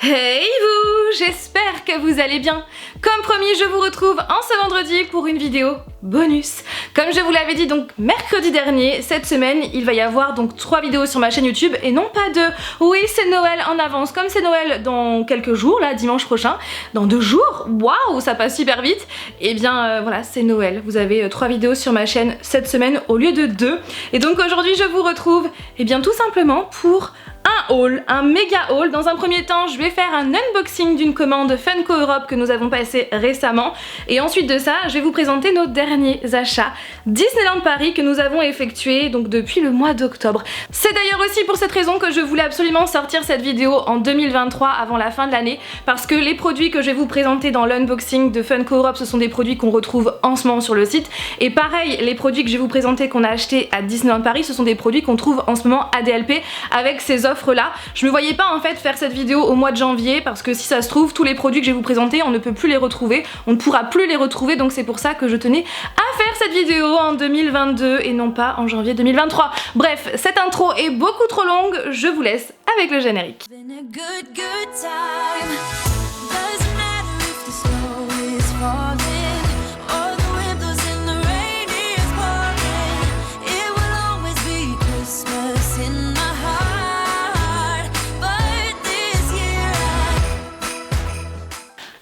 Hey vous, j'espère que vous allez bien. Comme promis, je vous retrouve en ce vendredi pour une vidéo bonus. Comme je vous l'avais dit donc mercredi dernier, cette semaine, il va y avoir donc 3 vidéos sur ma chaîne YouTube et non pas 2. Oui, c'est Noël en avance, comme c'est Noël dans quelques jours, là, dimanche prochain, dans 2 jours, waouh, ça passe super vite. Et bien voilà, c'est Noël. Vous avez 3 vidéos sur ma chaîne cette semaine au lieu de 2. Et donc aujourd'hui, je vous retrouve, et bien tout simplement pour un haul, un méga haul. Dans un premier temps, je vais faire un unboxing d'une commande Funko Europe que nous avons passée récemment. Et ensuite de ça, je vais vous présenter nos derniers achats Disneyland Paris que nous avons effectués donc depuis le mois d'octobre. C'est d'ailleurs aussi pour cette raison que je voulais absolument sortir cette vidéo en 2023 avant la fin de l'année, parce que les produits que je vais vous présenter dans l'unboxing de Funko Europe, ce sont des produits qu'on retrouve en ce moment sur le site. Et pareil, les produits que je vais vous présenter qu'on a achetés à Disneyland Paris, ce sont des produits qu'on trouve en ce moment à DLP avec ces offres là. Je me voyais pas en fait faire cette vidéo au mois de janvier parce que si ça se trouve tous les produits que je vais vous présenter on ne peut plus les retrouver, on ne pourra plus les retrouver, donc c'est pour ça que je tenais à faire cette vidéo en 2022 et non pas en janvier 2023. Bref, cette intro est beaucoup trop longue, je vous laisse avec le générique.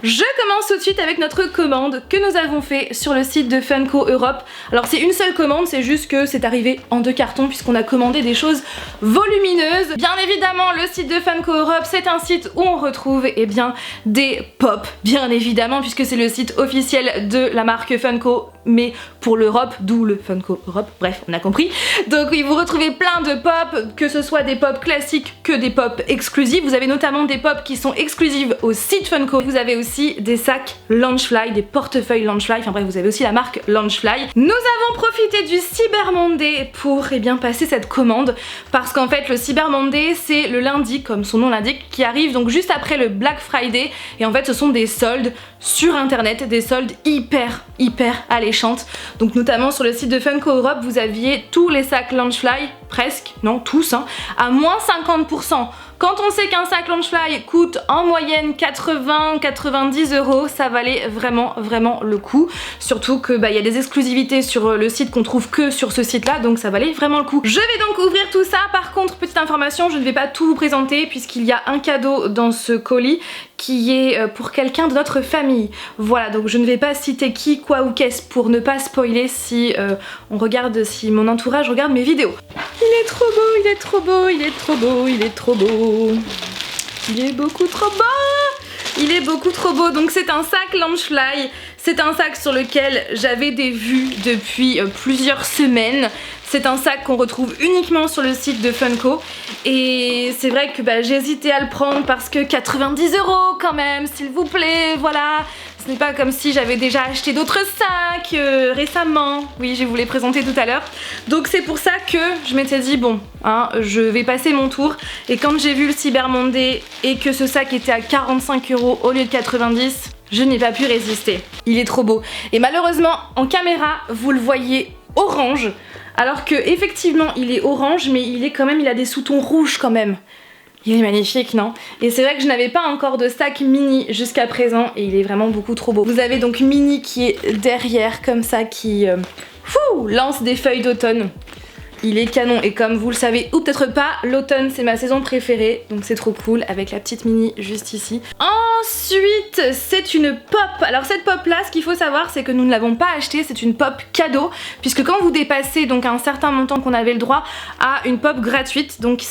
Je commence tout de suite avec notre commande que nous avons fait sur le site de Funko Europe. Alors c'est une seule commande, c'est juste que c'est arrivé en 2 cartons puisqu'on a commandé des choses volumineuses. Bien évidemment, le site de Funko Europe, c'est un site où on retrouve bien des pop, bien évidemment, puisque c'est le site officiel de la marque Funko, mais pour l'Europe, d'où le Funko Europe, bref, on a compris. Donc oui, vous retrouvez plein de pop, que ce soit des pop classiques que des pop exclusives. Vous avez notamment des pop qui sont exclusives au site Funko. Vous avez aussi des sacs Launchfly, des portefeuilles Launchfly, enfin bref, vous avez aussi la marque Launchfly. Nous avons profité du Cyber Monday pour passer cette commande, parce qu'en fait le Cyber Monday c'est le lundi, comme son nom l'indique, qui arrive donc juste après le Black Friday, et en fait ce sont des soldes sur internet, des soldes hyper alléchantes. Donc notamment sur le site de Funko Europe, vous aviez tous les sacs Launchfly, presque, non tous, à moins 50%. Quand on sait qu'un sac Launchfly coûte en moyenne 80-90 €, ça valait vraiment le coup. Surtout que y a des exclusivités sur le site qu'on trouve que sur ce site là, donc ça valait vraiment le coup. Je vais donc ouvrir tout ça. Par contre, petite information, je ne vais pas tout vous présenter puisqu'il y a un cadeau dans ce colis qui est pour quelqu'un de notre famille. Voilà, donc je ne vais pas citer qui, quoi ou qu'est-ce pour ne pas spoiler si si mon entourage regarde mes vidéos. Il est trop beau, il est trop beau, il est trop beau, il est trop beau. Il est beaucoup trop beau. Il est beaucoup trop beau. Donc c'est un sac Launchfly. C'est un sac sur lequel j'avais des vues depuis plusieurs semaines. C'est un sac qu'on retrouve uniquement sur le site de Funko. Et c'est vrai que j'ai hésité à le prendre parce que 90 € quand même, s'il vous plaît, voilà. Ce n'est pas comme si j'avais déjà acheté d'autres sacs récemment. Oui, je vous l'ai présenté tout à l'heure. Donc c'est pour ça que je m'étais dit bon, je vais passer mon tour. Et quand j'ai vu le Cyber Monday et que ce sac était à 45 € au lieu de 90, je n'ai pas pu résister. Il est trop beau. Et malheureusement, en caméra, vous le voyez orange. Alors que effectivement, il est orange, mais il a des sous-tons rouges quand même. Il est magnifique, non? Et c'est vrai que je n'avais pas encore de sac mini jusqu'à présent et il est vraiment beaucoup trop beau. Vous avez donc Mini qui est derrière comme ça, qui lance des feuilles d'automne. Il est canon et comme vous le savez ou peut-être pas, l'automne c'est ma saison préférée, donc c'est trop cool avec la petite Mini juste ici. Ensuite c'est une pop. Alors cette pop là, ce qu'il faut savoir c'est que nous ne l'avons pas achetée, c'est une pop cadeau, puisque quand vous dépassez donc un certain montant qu'on avait le droit à une pop gratuite, donc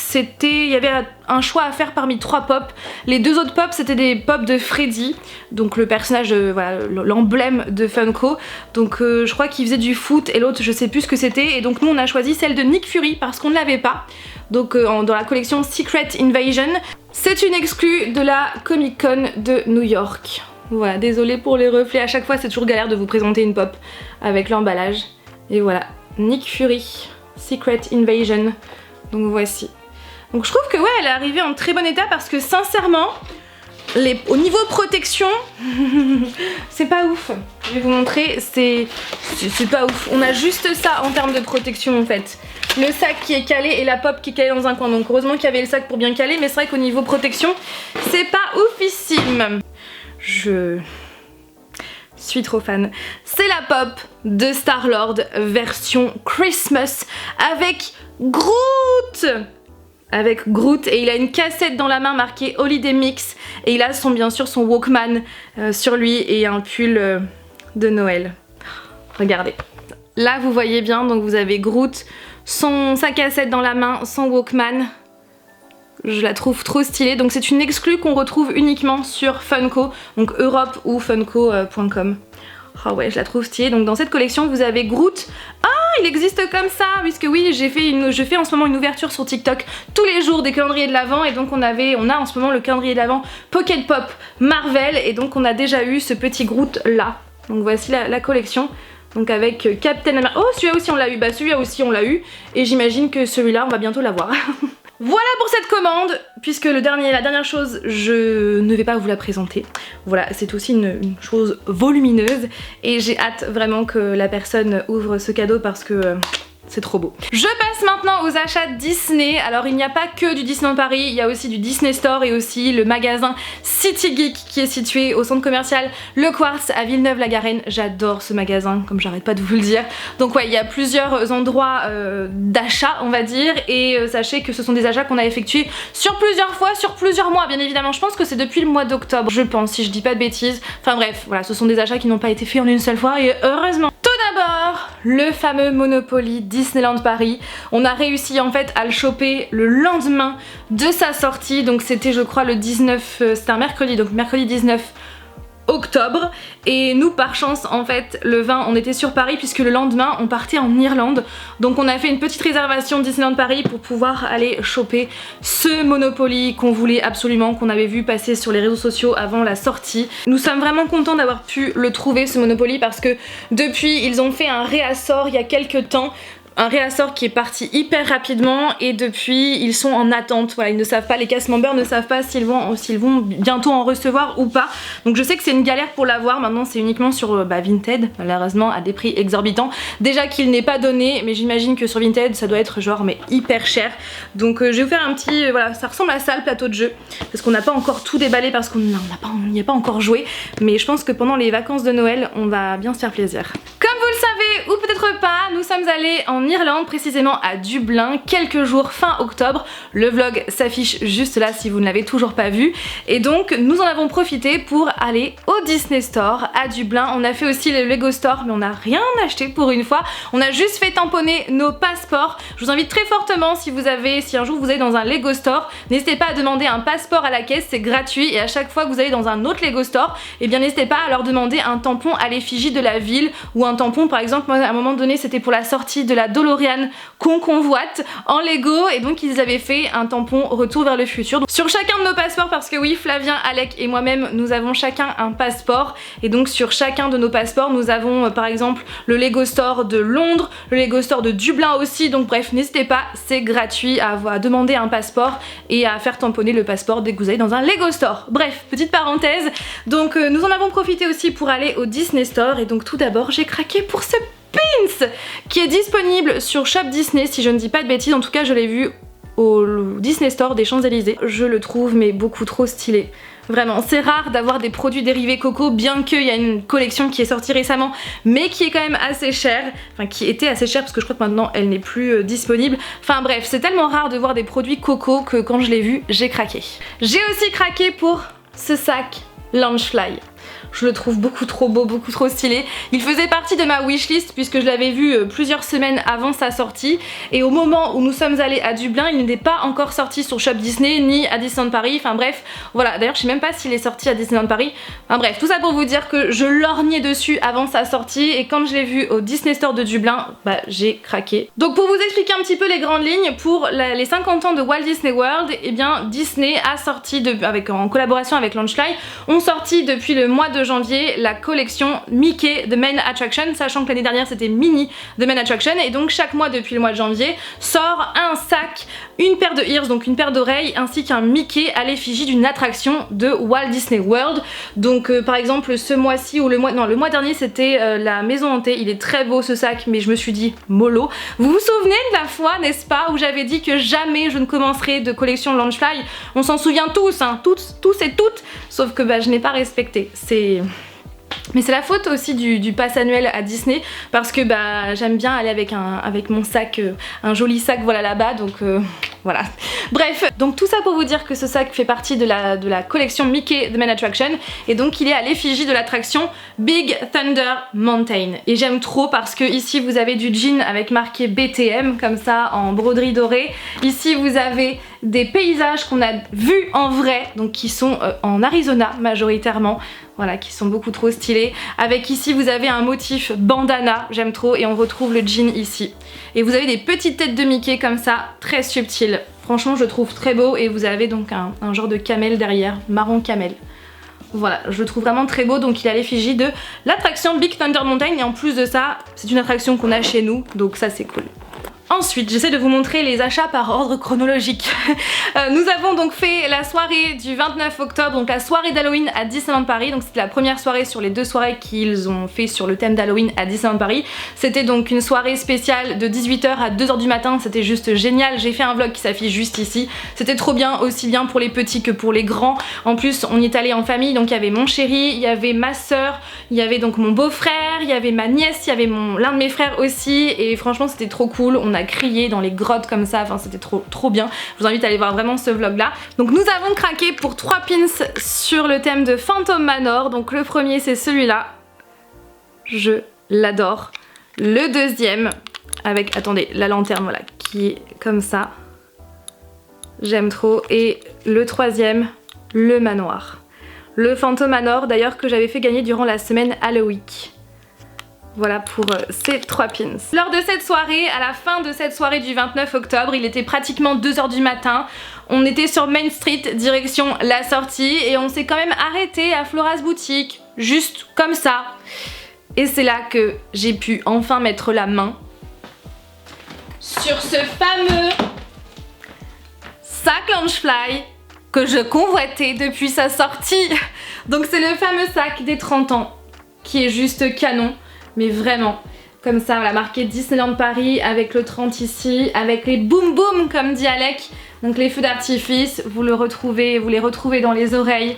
il y avait un choix à faire parmi 3 pop. Les 2 autres pop c'était des pop de Freddy, donc le personnage, l'emblème de Funko. Donc je crois qu'il faisait du foot et l'autre je sais plus ce que c'était, et donc nous on a choisi celle de Nick Fury parce qu'on ne l'avait pas. Donc dans la collection Secret Invasion. C'est une exclue de la Comic Con de New York. Voilà, désolée pour les reflets, à chaque fois c'est toujours galère de vous présenter une pop avec l'emballage. Et voilà, Nick Fury, Secret Invasion. Donc voici. Donc je trouve que elle est arrivée en très bon état parce que sincèrement, au niveau protection, c'est pas ouf. Je vais vous montrer, c'est pas ouf. On a juste ça en termes de protection en fait. le sac qui est calé et la pop qui est calée dans un coin. Donc heureusement qu'il y avait le sac pour bien caler, mais c'est vrai qu'au niveau protection, c'est pas oufissime. Je suis trop fan. C'est la pop de Star-Lord version Christmas avec Groot. Avec Groot, et il a une cassette dans la main marquée Holiday Mix, et il a bien sûr son Walkman sur lui et un pull de Noël. Regardez. Là vous voyez bien, donc vous avez Groot, sa cassette dans la main, son Walkman. Je la trouve trop stylée. Donc c'est une exclue qu'on retrouve uniquement sur Funko, donc Europe ou funko.com. Oh ouais, je la trouve stylée. Donc dans cette collection vous avez Groot. Ah, il existe comme ça, puisque oui, je fais en ce moment une ouverture sur TikTok tous les jours des calendriers de l'Avent, et donc on a en ce moment le calendrier de l'Avent Pocket Pop Marvel, et donc on a déjà eu ce petit Groot là. Donc voici la collection. Donc avec Captain America. Oh, celui-là aussi on l'a eu. Bah celui-là aussi on l'a eu, et j'imagine que celui-là on va bientôt l'avoir. Voilà pour cette commande, puisque la dernière chose, je ne vais pas vous la présenter. Voilà, c'est aussi une chose volumineuse, et j'ai hâte vraiment que la personne ouvre ce cadeau parce que c'est trop beau. Je passe maintenant aux achats Disney. Alors il n'y a pas que du Disneyland Paris, il y a aussi du Disney Store et aussi le magasin City Geek qui est situé au centre commercial Le Quartz à Villeneuve-la-Garenne. J'adore ce magasin, comme j'arrête pas de vous le dire. Donc ouais, il y a plusieurs endroits d'achat, on va dire, et sachez que ce sont des achats qu'on a effectués sur plusieurs fois, sur plusieurs mois, bien évidemment. Je pense que c'est depuis le mois d'octobre, je pense, si je dis pas de bêtises. Enfin bref, voilà, ce sont des achats qui n'ont pas été faits en une seule fois, et heureusement. Tout d'abord, le fameux Monopoly Disneyland Paris. On a réussi en fait à le choper le lendemain de sa sortie, donc c'était je crois le 19, c'était un mercredi, donc mercredi 19 octobre, et nous par chance en fait le 20 on était sur Paris, puisque le lendemain on partait en Irlande, donc on a fait une petite réservation Disneyland Paris pour pouvoir aller choper ce Monopoly qu'on voulait absolument, qu'on avait vu passer sur les réseaux sociaux avant la sortie. Nous sommes vraiment contents d'avoir pu le trouver, ce Monopoly, parce que depuis ils ont fait un réassort il y a quelques temps, un réassort qui est parti hyper rapidement, et depuis ils sont en attente. Voilà, ils ne savent pas, les cast members ne savent pas s'ils vont bientôt en recevoir ou pas. Donc je sais que c'est une galère pour l'avoir. Maintenant c'est uniquement sur Vinted, malheureusement à des prix exorbitants. Déjà qu'il n'est pas donné, mais j'imagine que sur Vinted ça doit être genre mais hyper cher. Donc je vais vous faire un petit, voilà, ça ressemble à ça le plateau de jeu, parce qu'on n'a pas encore tout déballé, parce qu'on n'y a pas encore joué. Mais je pense que pendant les vacances de Noël on va bien se faire plaisir. Comme vous le savez, ou peut-être pas, nous sommes allés en Irlande, précisément à Dublin, quelques jours fin octobre. Le vlog s'affiche juste là si vous ne l'avez toujours pas vu. Et donc nous en avons profité pour aller au Disney Store à Dublin. On a fait aussi le Lego Store, mais on n'a rien acheté pour une fois. On a juste fait tamponner nos passeports. Je vous invite très fortement, si un jour vous allez dans un Lego Store, n'hésitez pas à demander un passeport à la caisse, c'est gratuit. Et à chaque fois que vous allez dans un autre Lego Store, eh bien n'hésitez pas à leur demander un tampon à l'effigie de la ville, ou un tampon, par exemple, moi à un moment donné c'était pour la sortie de la DeLorean qu'on convoite en Lego, et donc ils avaient fait un tampon Retour vers le futur. Donc, sur chacun de nos passeports, parce que oui, Flavien, Alec et moi-même nous avons chacun un passeport, et donc sur chacun de nos passeports nous avons par exemple le Lego Store de Londres, le Lego Store de Dublin aussi. Donc bref, n'hésitez pas, c'est gratuit à demander un passeport et à faire tamponner le passeport dès que vous allez dans un Lego Store. Bref, petite parenthèse. Donc nous en avons profité aussi pour aller au Disney Store, et donc tout d'abord j'ai craqué pour ce pins qui est disponible sur Shop Disney si je ne dis pas de bêtises. En tout cas je l'ai vu au Disney Store des Champs-Élysées. Je le trouve mais beaucoup trop stylé. Vraiment, c'est rare d'avoir des produits dérivés coco, bien qu'il y a une collection qui est sortie récemment, mais qui est quand même assez chère. Enfin, qui était assez chère, parce que je crois que maintenant elle n'est plus disponible. Enfin bref, c'est tellement rare de voir des produits coco que quand je l'ai vu, j'ai craqué. J'ai aussi craqué pour ce sac Loungefly. Je le trouve beaucoup trop beau, beaucoup trop stylé. Il faisait partie de ma wishlist puisque je l'avais vu plusieurs semaines avant sa sortie, et au moment où nous sommes allés à Dublin, il n'était pas encore sorti sur Shop Disney ni à Disneyland Paris. Enfin bref, voilà. D'ailleurs je sais même pas s'il est sorti à Disneyland Paris. Enfin bref, tout ça pour vous dire que je lorgnais dessus avant sa sortie, et quand je l'ai vu au Disney Store de Dublin, bah j'ai craqué. Donc pour vous expliquer un petit peu les grandes lignes, pour les 50 ans de Walt Disney World, et eh bien Disney a sorti, en collaboration avec Loungefly, ont sorti depuis le mois de de janvier la collection Mickey The Main Attraction, sachant que l'année dernière c'était Minnie The Main Attraction, et donc chaque mois depuis le mois de janvier sort un sac, une paire de ears, donc une paire d'oreilles, ainsi qu'un Mickey à l'effigie d'une attraction de Walt Disney World. Donc par exemple ce mois-ci ou le mois dernier c'était la maison hantée. Il est très beau ce sac, mais je me suis dit mollo. Vous vous souvenez de la fois, n'est-ce pas, où j'avais dit que jamais je ne commencerai de collection Launchfly? On s'en souvient tous, hein, tous et toutes, sauf que bah je n'ai pas respecté. Mais c'est la faute aussi du pass annuel à Disney, parce que bah j'aime bien aller avec mon sac, un joli sac voilà là-bas, donc voilà. Bref, donc tout ça pour vous dire que ce sac fait partie de la collection Mickey The Main Attraction, et donc il est à l'effigie de l'attraction Big Thunder Mountain. Et j'aime trop parce que ici vous avez du jean avec marqué BTM comme ça en broderie dorée. Ici vous avez des paysages qu'on a vus en vrai, donc qui sont en Arizona majoritairement. Voilà, qui sont beaucoup trop stylés. Avec ici vous avez un motif bandana, j'aime trop, et on retrouve le jean ici. Et vous avez des petites têtes de Mickey comme ça, très subtiles. Franchement je trouve très beau, et vous avez donc un genre de camel derrière, marron camel. Voilà, je le trouve vraiment très beau, donc il est à l'effigie de l'attraction Big Thunder Mountain, et en plus de ça, c'est une attraction qu'on a chez nous, donc ça c'est cool. Ensuite, j'essaie de vous montrer les achats par ordre chronologique. Nous avons donc fait la soirée du 29 octobre, donc la soirée d'Halloween à Disneyland Paris. Donc c'était la première soirée sur les deux soirées qu'ils ont fait sur le thème d'Halloween à Disneyland Paris. C'était donc une soirée spéciale de 18 h à 2 h du matin, c'était juste génial. J'ai fait un vlog qui s'affiche juste ici. C'était trop bien, aussi bien pour les petits que pour les grands. En plus, on y est allé en famille, donc il y avait mon chéri, il y avait ma soeur, il y avait donc mon beau-frère, il y avait ma nièce, il y avait l'un de mes frères aussi, et franchement c'était trop cool. On a crié dans les grottes comme ça, enfin c'était trop bien. Je vous invite à aller voir vraiment ce vlog là. Donc nous avons craqué pour 3 pins sur le thème de Phantom Manor. Donc le premier c'est celui-là, je l'adore. Le deuxième avec, attendez, la lanterne voilà, qui est comme ça, j'aime trop. Et le troisième, le manoir. Le Phantom Manor d'ailleurs que j'avais fait gagner durant la semaine Halloween. Voilà pour ces 3 pins. Lors de cette soirée, à la fin de cette soirée du 29 octobre, il était pratiquement 2 h du matin. On était sur Main Street, direction la sortie, et on s'est quand même arrêté à Flora's Boutique, juste comme ça. Et c'est là que j'ai pu enfin mettre la main sur ce fameux sac Launchfly que je convoitais depuis sa sortie. Donc c'est le fameux sac des 30 ans qui est juste canon. Mais vraiment, comme ça, voilà, marqué Disneyland Paris avec le 30 ici, avec les boum boum comme dit Alec, donc les feux d'artifice, vous les retrouvez dans les oreilles,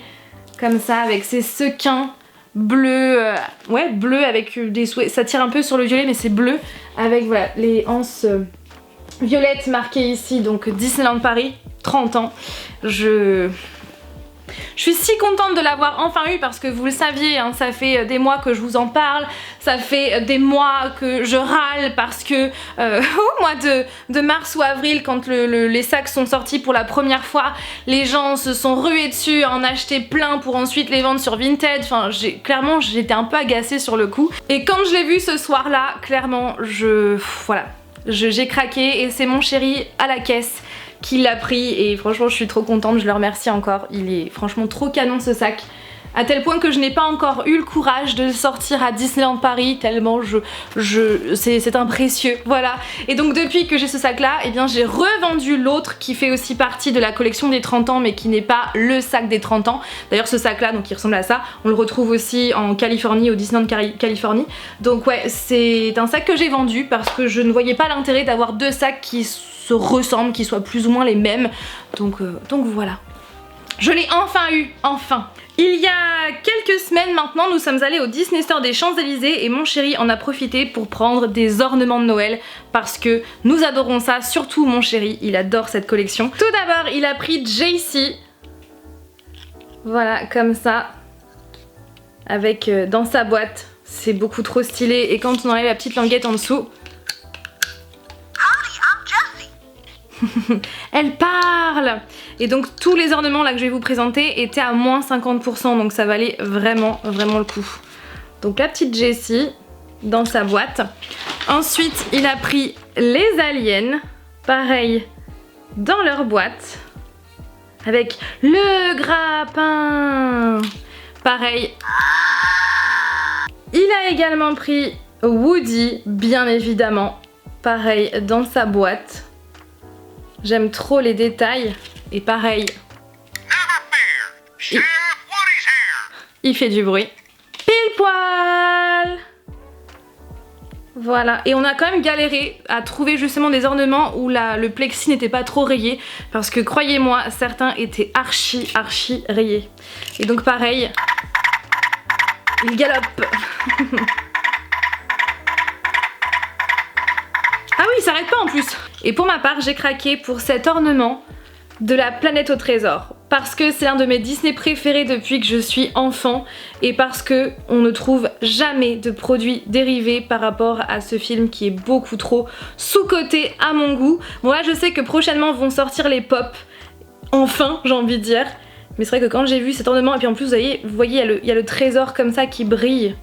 comme ça, avec ces sequins bleus, ouais, bleu avec des souhaits, ça tire un peu sur le violet mais c'est bleu, avec voilà, les anses violettes marquées ici, donc Disneyland Paris, 30 ans, je suis si contente de l'avoir enfin eu parce que vous le saviez, hein, ça fait des mois que je vous en parle, ça fait des mois que je râle parce que au mois de mars ou avril, quand les sacs sont sortis pour la première fois, les gens se sont rués dessus, en acheter plein pour ensuite les vendre sur Vinted. Enfin, clairement j'étais un peu agacée sur le coup. Et quand je l'ai vu ce soir-là, clairement voilà, j'ai craqué, et c'est mon chéri à la caisse qui l'a pris, et franchement je suis trop contente, je le remercie encore. Il est franchement trop canon ce sac, à tel point que je n'ai pas encore eu le courage de le sortir à Disneyland Paris, tellement c'est un précieux, voilà. Et donc depuis que j'ai ce sac là, eh bien j'ai revendu l'autre qui fait aussi partie de la collection des 30 ans mais qui n'est pas le sac des 30 ans. D'ailleurs ce sac là, donc qui ressemble à ça, on le retrouve aussi en Californie, au Disneyland Californie. Donc ouais, c'est un sac que j'ai vendu parce que je ne voyais pas l'intérêt d'avoir deux sacs qui se ressemblent, qui soient plus ou moins les mêmes. Donc voilà. Je l'ai enfin eu, enfin. Il y a quelques semaines maintenant, nous sommes allés au Disney Store des Champs-Élysées et mon chéri en a profité pour prendre des ornements de Noël parce que nous adorons ça, surtout mon chéri, il adore cette collection. Tout d'abord, il a pris JC, voilà, comme ça, avec dans sa boîte, c'est beaucoup trop stylé, et quand on enlève la petite languette en dessous, elle parle! Et donc tous les ornements là que je vais vous présenter étaient à moins 50%, donc ça valait vraiment le coup. Donc la petite Jessie dans sa boîte. Ensuite il a pris les aliens, pareil, dans leur boîte, avec le grappin, pareil, Il a également pris Woody, bien évidemment, pareil dans sa boîte. J'aime trop les détails et pareil, il fait du bruit. Pile poil. Voilà, et on a quand même galéré à trouver justement des ornements où le plexi n'était pas trop rayé parce que croyez-moi, certains étaient archi rayés. Et donc pareil, il galope. Ah oui, il s'arrête pas en plus. Et pour ma part, j'ai craqué pour cet ornement de la planète au trésor parce que c'est l'un de mes Disney préférés depuis que je suis enfant et parce que on ne trouve jamais de produits dérivés par rapport à ce film qui est beaucoup trop sous-coté à mon goût. Bon là je sais que prochainement vont sortir les pop, enfin j'ai envie de dire, mais c'est vrai que quand j'ai vu cet ornement et puis en plus vous voyez il y a le trésor comme ça qui brille,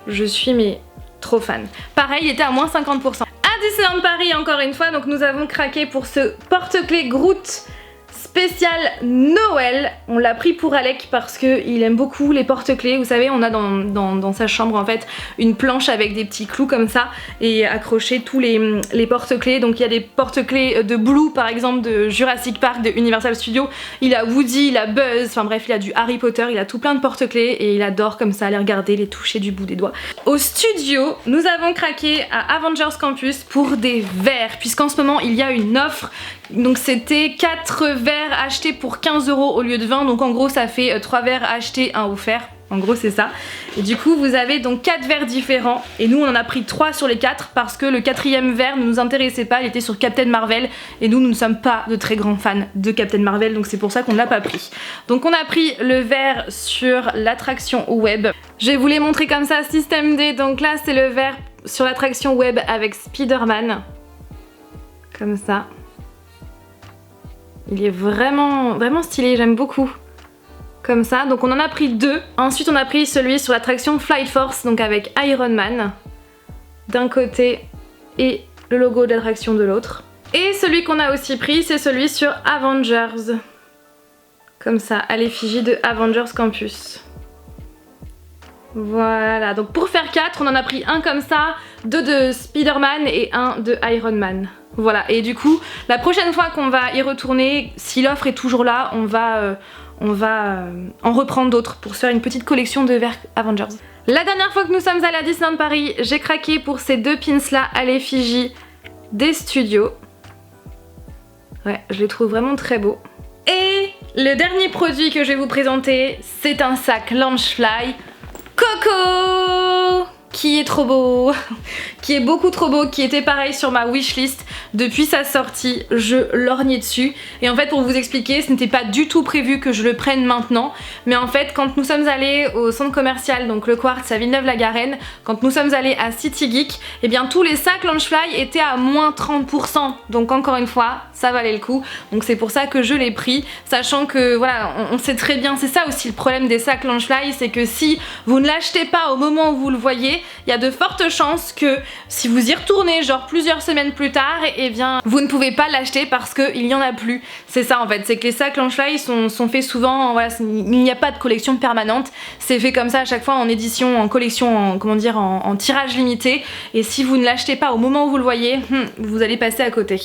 je suis mais trop fan. Pareil, il était à moins 50%. À Disneyland Paris encore une fois, donc nous avons craqué pour ce porte-clés Groot spécial Noël. On l'a pris pour Alec parce qu'il aime beaucoup les porte-clés. Vous savez, on a dans sa chambre en fait une planche avec des petits clous comme ça et accrocher tous les porte-clés. Donc il y a des porte-clés de Blue par exemple, de Jurassic Park, de Universal Studios. Il a Woody, il a Buzz, enfin bref, il a du Harry Potter, il a tout plein de porte-clés et il adore comme ça les regarder, les toucher du bout des doigts. Au studio, nous avons craqué à Avengers Campus pour des verres puisqu'en ce moment il y a une offre. Donc c'était 4 verres achetés pour 15 € au lieu de 20, donc en gros ça fait 3 verres achetés, 1 offert. En gros c'est ça. Et du coup vous avez donc 4 verres différents et nous on en a pris 3 sur les 4 parce que le 4e verre ne nous intéressait pas, il était sur Captain Marvel et nous ne sommes pas de très grands fans de Captain Marvel, donc c'est pour ça qu'on ne l'a pas pris. Donc on a pris le verre sur l'attraction web. Je vais vous les montrer comme ça, système D. Donc là c'est le verre sur l'attraction web avec Spider-Man. Comme ça. Il est vraiment stylé, j'aime beaucoup. Comme ça, donc on en a pris 2. Ensuite on a pris celui sur l'attraction Flight Force, donc avec Iron Man d'un côté et le logo de l'attraction de l'autre. Et celui qu'on a aussi pris, c'est celui sur Avengers. Comme ça, à l'effigie de Avengers Campus. Voilà, donc pour faire 4, on en a pris un comme ça, 2 de Spider-Man et 1 de Iron Man. Voilà, et du coup, la prochaine fois qu'on va y retourner, si l'offre est toujours là, on va en reprendre d'autres pour se faire une petite collection de verres Avengers. La dernière fois que nous sommes allés à Disneyland Paris, j'ai craqué pour ces 2 pins là à l'effigie des studios. Ouais, je les trouve vraiment très beaux. Et le dernier produit que je vais vous présenter, c'est un sac Loungefly Coco, qui est trop beau, qui est beaucoup trop beau, qui était pareil sur ma wishlist depuis sa sortie, je lorgnais dessus. Et en fait pour vous expliquer, ce n'était pas du tout prévu que je le prenne maintenant, mais en fait quand nous sommes allés au centre commercial, donc le Quartz à Villeneuve-la-Garenne, quand nous sommes allés à City Geek, et bien tous les sacs Loungefly étaient à moins 30%, donc encore une fois ça valait le coup, donc c'est pour ça que je l'ai pris, sachant que voilà, on sait très bien, c'est ça aussi le problème des sacs Loungefly, c'est que si vous ne l'achetez pas au moment où vous le voyez, il y a de fortes chances que si vous y retournez genre plusieurs semaines plus tard, et bien vous ne pouvez pas l'acheter parce qu'il n'y en a plus. C'est ça en fait, c'est que les sacs Loungefly sont faits souvent, voilà, il n'y a pas de collection permanente, c'est fait comme ça à chaque fois en édition, en collection, en tirage limité, et si vous ne l'achetez pas au moment où vous le voyez, vous allez passer à côté.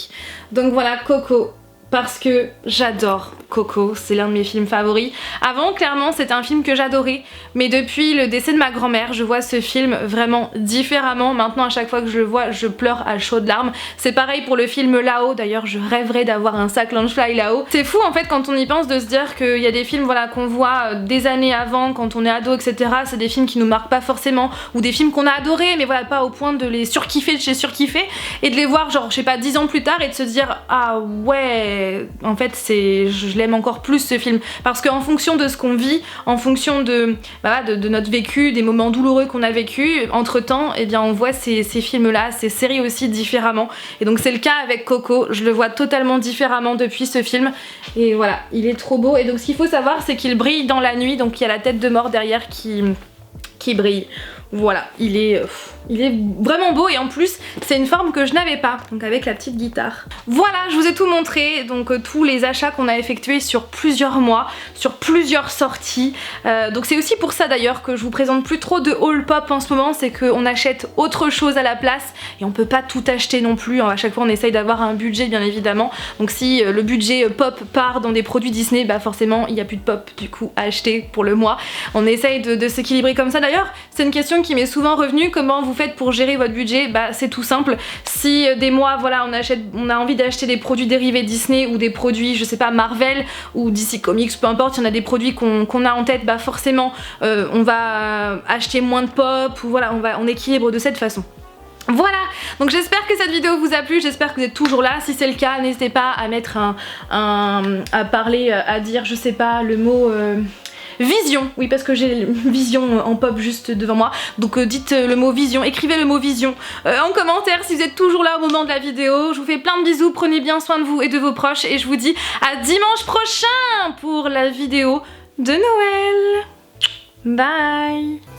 Donc voilà, Coco, parce que j'adore Coco, c'est l'un de mes films favoris. Avant, clairement, c'était un film que j'adorais, mais depuis le décès de ma grand-mère, je vois ce film vraiment différemment. Maintenant, à chaque fois que je le vois, je pleure à chaudes larmes. C'est pareil pour le film Là-haut, d'ailleurs, je rêverais d'avoir un sac Loungefly Là-haut. C'est fou, en fait, quand on y pense, de se dire qu'il y a des films voilà, qu'on voit des années avant, quand on est ado, etc. C'est des films qui nous marquent pas forcément, ou des films qu'on a adorés, mais voilà, pas au point de les surkiffer de chez surkiffer, et de les voir, genre, je sais pas, 10 ans plus tard, et de se dire, ah ouais, en fait, je l'aime encore plus ce film, parce qu'en fonction de ce qu'on vit, en fonction de notre vécu, des moments douloureux qu'on a vécu entre temps, et bien on voit ces films là, ces séries aussi différemment, et donc c'est le cas avec Coco, je le vois totalement différemment depuis ce film, et voilà, il est trop beau. Et donc ce qu'il faut savoir, c'est qu'il brille dans la nuit, donc il y a la tête de mort derrière qui brille. Voilà, il est vraiment beau et en plus c'est une forme que je n'avais pas, donc avec la petite guitare. Voilà, je vous ai tout montré, donc tous les achats qu'on a effectués sur plusieurs mois, sur plusieurs sorties. Donc c'est aussi pour ça d'ailleurs que je vous présente plus trop de haul pop en ce moment, c'est qu'on achète autre chose à la place et on peut pas tout acheter non plus. À chaque fois on essaye d'avoir un budget bien évidemment, donc si le budget pop part dans des produits Disney, bah forcément il n'y a plus de pop du coup à acheter pour le mois. On essaye de s'équilibrer comme ça. D'ailleurs c'est une question qui m'est souvent revenue, comment vous faites pour gérer votre budget? Bah c'est tout simple, si des mois voilà on a envie d'acheter des produits dérivés Disney ou des produits je sais pas Marvel ou DC Comics, peu importe, il y en a des produits qu'on a en tête, bah forcément on va acheter moins de pop ou voilà on équilibre de cette façon. Voilà, donc j'espère que cette vidéo vous a plu, j'espère que vous êtes toujours là. Si c'est le cas, n'hésitez pas à mettre à parler, à dire je sais pas le mot vision, oui parce que j'ai vision en pop juste devant moi, donc dites le mot vision, écrivez le mot vision en commentaire si vous êtes toujours là au moment de la vidéo. Je vous fais plein de bisous, prenez bien soin de vous et de vos proches et je vous dis à dimanche prochain pour la vidéo de Noël. Bye.